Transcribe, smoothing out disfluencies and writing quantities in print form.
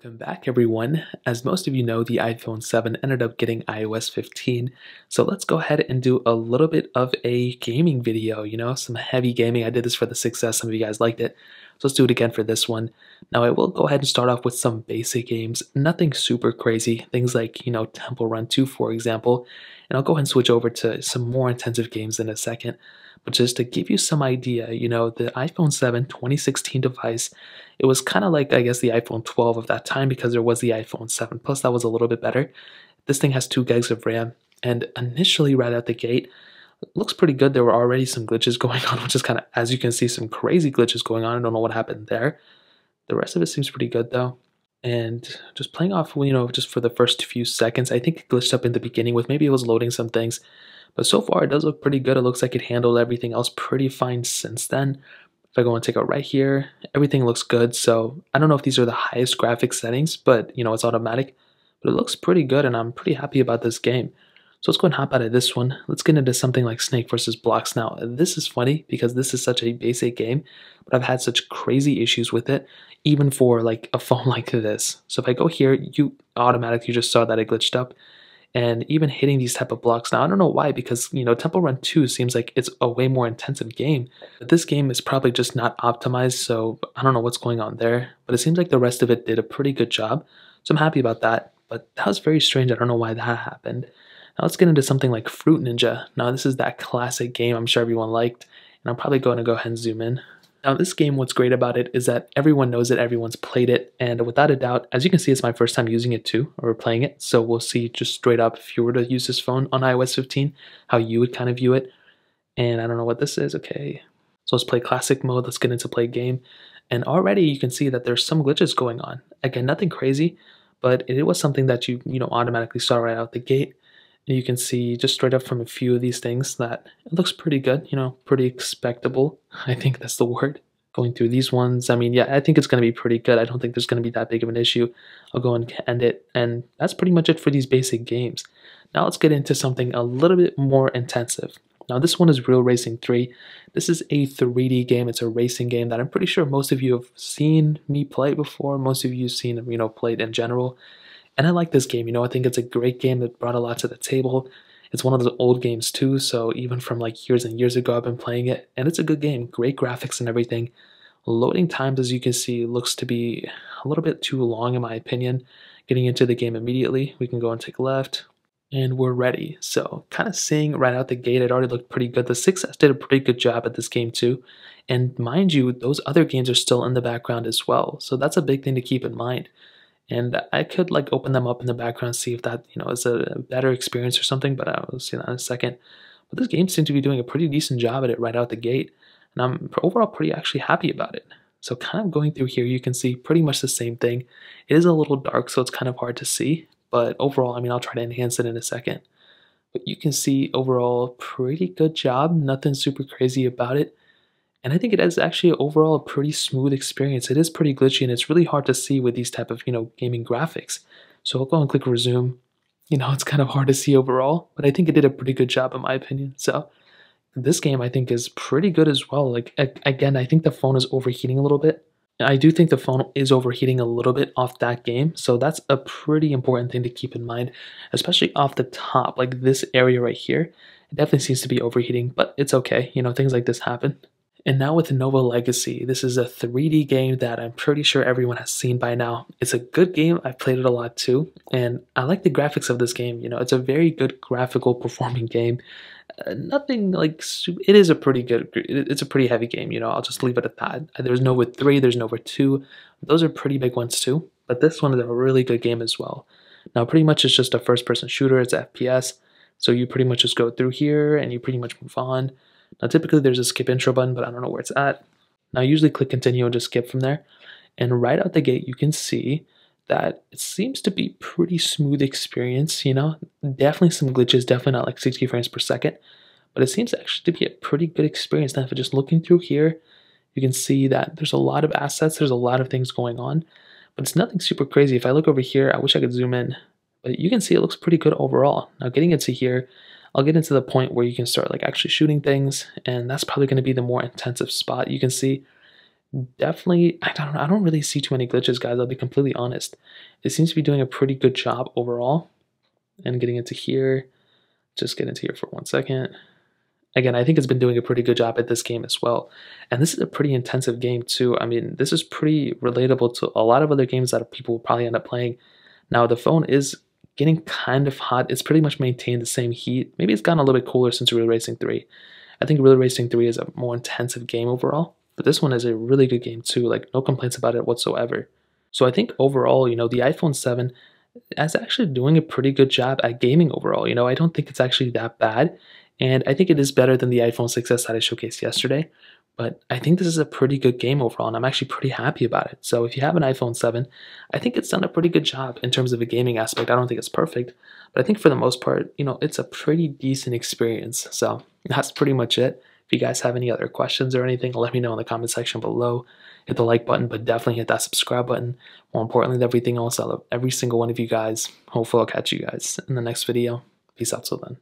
Welcome back, everyone. As most of you know, the iPhone 7 ended up getting iOS 15. So let's go ahead and do a little bit of a gaming video, some heavy gaming. I did this for the 6S. Some of you guys liked it. So let's do it again for this one. Now, I will go ahead and start off with some basic games. Nothing super crazy. Things like, Temple Run 2, for example. And I'll go ahead and switch over to some more intensive games in a second. But just to give you some idea, the iPhone 7 2016 device, it was kind of like, I guess, the iPhone 12 of that time because there was the iPhone 7 Plus that was a little bit better. This thing has 2 gigs of RAM, and initially, right out the gate, it looks pretty good. There were already some glitches going on, which is kind of, as you can see, some crazy glitches going on. I don't know what happened there. The rest of it seems pretty good, though. And just playing off, just for the first few seconds, I think it glitched up in the beginning with maybe it was loading some things. But so far, it does look pretty good. It looks like it handled everything else pretty fine since then. If I go and take a right here, everything looks good. So I don't know if these are the highest graphics settings, but it's automatic. But it looks pretty good, and I'm pretty happy about this game. So let's go and hop out of this one. Let's get into something like Snake versus Blocks. Now, this is funny because this is such a basic game, but I've had such crazy issues with it, even for like a phone like this. So if I go here, you automatically just saw that it glitched up. And even hitting these type of blocks now, I don't know why, because Temple Run 2 seems like it's a way more intensive game. But this game is probably just not optimized, so I don't know what's going on there. But it seems like the rest of it did a pretty good job, so I'm happy about that. But that was very strange. I don't know why that happened. Now let's get into something like Fruit Ninja. Now this is that classic game I'm sure everyone liked, and I'm probably going to go ahead and zoom in. Now this game, what's great about it is that everyone knows it, everyone's played it, and without a doubt, as you can see, it's my first time using it too, or playing it, so we'll see just straight up if you were to use this phone on iOS 15, how you would kind of view it. And I don't know what this is, okay. So let's play classic mode, let's get into play game, and already you can see that there's some glitches going on. Again, nothing crazy, but it was something that you automatically saw right out the gate. And you can see just straight up from a few of these things that it looks pretty good, pretty expectable. I think that's the word. Going through these ones, I mean, yeah, I think it's going to be pretty good. I don't think there's going to be that big of an issue. I'll go and end it, and that's pretty much it for these basic games. Now let's get into something a little bit more intensive. Now this one is Real Racing 3. This is a 3D game. It's a racing game that I'm pretty sure most of you have seen me play before. Most of you have seen, played in general. And I like this game, I think it's a great game that brought a lot to the table. It's one of those old games too, so even from like years and years ago I've been playing it, and it's a good game, great graphics and everything. Loading times, as you can see, looks to be a little bit too long in my opinion. Getting into the game immediately, we can go and take left, and we're ready. So kind of seeing right out the gate, it already looked pretty good. The 6S did a pretty good job at this game too. And mind you, those other games are still in the background as well, so that's a big thing to keep in mind. And I could like open them up in the background, see if that, is a better experience or something, but I'll see that in a second. But this game seems to be doing a pretty decent job at it right out the gate. And I'm overall pretty actually happy about it. So kind of going through here, you can see pretty much the same thing. It is a little dark, so it's kind of hard to see. But overall, I mean, I'll try to enhance it in a second. But you can see overall pretty good job. Nothing super crazy about it. And I think it is actually overall a pretty smooth experience. It is pretty glitchy, and it's really hard to see with these type of, gaming graphics. So I'll go and click resume. It's kind of hard to see overall, but I think it did a pretty good job in my opinion. So this game I think is pretty good as well. Like, again, I think the phone is overheating a little bit. I do think the phone is overheating a little bit off that game. So that's a pretty important thing to keep in mind, especially off the top, like this area right here. It definitely seems to be overheating, but it's okay. Things like this happen. And now with Nova Legacy, this is a 3D game that I'm pretty sure everyone has seen by now. It's a good game. I've played it a lot too, and I like the graphics of this game. It's a very good graphical performing game. Nothing like, it is a pretty good, it's a pretty heavy game, I'll just leave it at that. There's Nova 3, there's Nova 2. Those are pretty big ones too, but this one is a really good game as well. Now pretty much it's just a first person shooter, it's FPS, so you pretty much just go through here and you pretty much move on. Now typically there's a skip intro button, but I don't know where it's at. Now I usually click continue and just skip from there. And right out the gate you can see that it seems to be pretty smooth experience, Definitely some glitches, definitely not like 60 frames per second. But it seems actually to be a pretty good experience. Now if you're just looking through here, you can see that there's a lot of assets, there's a lot of things going on. But it's nothing super crazy. If I look over here, I wish I could zoom in. But you can see it looks pretty good overall. Now getting into here, I'll get into the point where you can start like actually shooting things, and that's probably going to be the more intensive spot. You can see Definitely, I don't really see too many glitches, guys. I'll be completely honest. It seems to be doing a pretty good job overall. And getting into here, just get into here for 1 second. Again, I think it's been doing a pretty good job at this game as well. And this is a pretty intensive game too. I mean, this is pretty relatable to a lot of other games that people will probably end up playing. Now, the phone is getting kind of hot. It's pretty much maintained the same heat. Maybe it's gotten a little bit cooler since Relay Racing 3. I think Relay Racing 3 is a more intensive game overall, but this one is a really good game too. Like, no complaints about it whatsoever. So I think overall, the iPhone 7 is actually doing a pretty good job at gaming overall. I don't think it's actually that bad. And I think it is better than the iPhone 6s that I showcased yesterday. But I think this is a pretty good game overall, and I'm actually pretty happy about it. So if you have an iPhone 7, I think it's done a pretty good job in terms of a gaming aspect. I don't think it's perfect, but I think for the most part, it's a pretty decent experience. So that's pretty much it. If you guys have any other questions or anything, let me know in the comment section below. Hit the like button, but definitely hit that subscribe button. More importantly than everything else, I love every single one of you guys. Hopefully I'll catch you guys in the next video. Peace out till then.